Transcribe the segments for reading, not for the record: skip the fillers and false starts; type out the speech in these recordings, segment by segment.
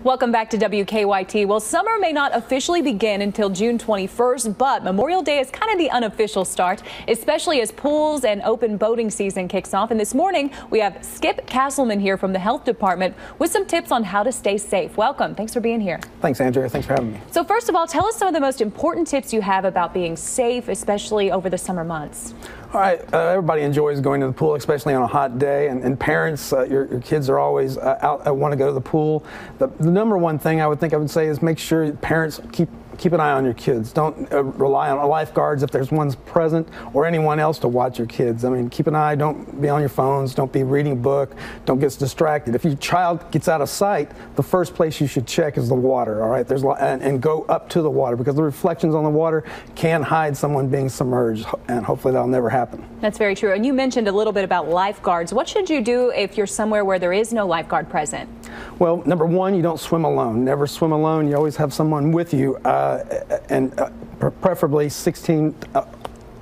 Welcome back to WKYT. Well, summer may not officially begin until June 21st, but Memorial Day is kind of the unofficial start, especially as pools and open boating season kicks off. And this morning, we have Skip Castleman here from the Health Department with some tips on how to stay safe. Welcome. Thanks for being here. Thanks, Andrea. Thanks for having me. So first of all, tell us some of the most important tips you have about being safe, especially over the summer months. All right, everybody enjoys going to the pool, especially on a hot day, and parents, your kids are always out, want to go to the pool. The number one thing I would say is make sure parents keep an eye on your kids. Don't rely on lifeguards if there's one's present or anyone else to watch your kids. I mean, keep an eye. Don't be on your phones. Don't be reading a book. Don't get distracted. If your child gets out of sight, the first place you should check is the water. All right, and go up to the water, because the reflections on the water can hide someone being submerged, and hopefully that'll never happen. That's very true. And you mentioned a little bit about lifeguards. What should you do if you're somewhere where there is no lifeguard present? Well, number one, you don't swim alone. Never swim alone. You always have someone with you, and preferably 16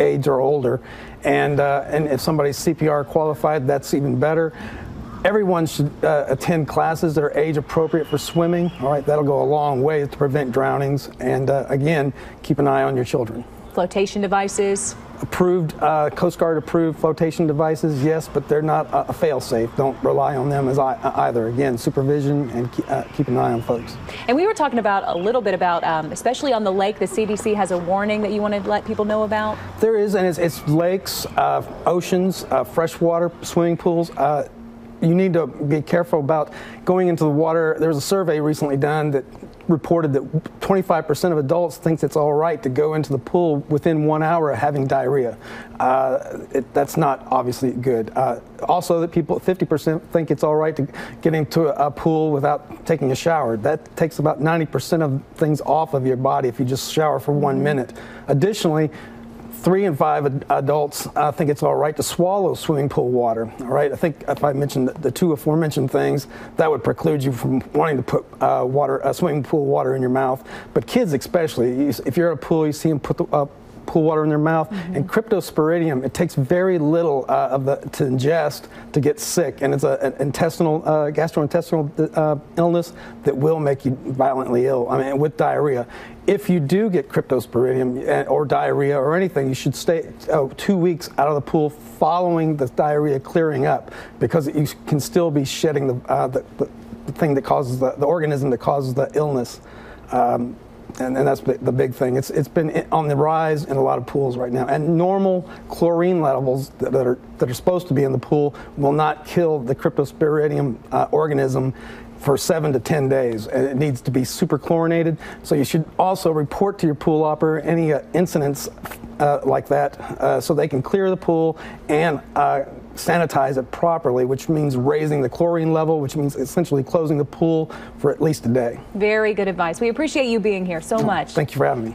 age or older. And if somebody's CPR qualified, that's even better. Everyone should attend classes that are age appropriate for swimming. All right, that'll go a long way to prevent drownings. And again, keep an eye on your children. Flotation devices? Approved, Coast Guard approved flotation devices, yes, but they're not a fail-safe. Don't rely on them as either. Again, supervision and keep an eye on folks. And we were talking about a little bit about, especially on the lake, the CDC has a warning that you want to let people know about? There is, and it's lakes, oceans, freshwater swimming pools. You need to be careful about going into the water. There was a survey recently done that reported that 25% of adults thinks it's all right to go into the pool within 1 hour of having diarrhea. That's not obviously good. Also, that 50% think it's all right to get into a pool without taking a shower. That takes about 90% of things off of your body if you just shower for 1 minute. Additionally, 3 in 5 adults think it's all right to swallow swimming pool water. All right, I think if I mentioned the two aforementioned things, that would preclude you from wanting to put swimming pool water in your mouth. But kids especially, if you're at a pool, you see them put the pool water in their mouth, and cryptosporidium, it takes very little to ingest to get sick, and it's an gastrointestinal illness that will make you violently ill. I mean, with diarrhea. If you do get cryptosporidium or diarrhea or anything, you should stay 2 weeks out of the pool following the diarrhea clearing up, because you can still be shedding the thing that causes the organism that causes the illness. And that's the big thing. It's been on the rise in a lot of pools right now. And normal chlorine levels that are supposed to be in the pool will not kill the cryptosporidium organism for 7 to 10 days. And it needs to be super chlorinated. So you should also report to your pool operator any incidents like that, so they can clear the pool and sanitize it properly, which means raising the chlorine level, which means essentially closing the pool for at least a day. Very good advice. We appreciate you being here so much. Thank you for having me.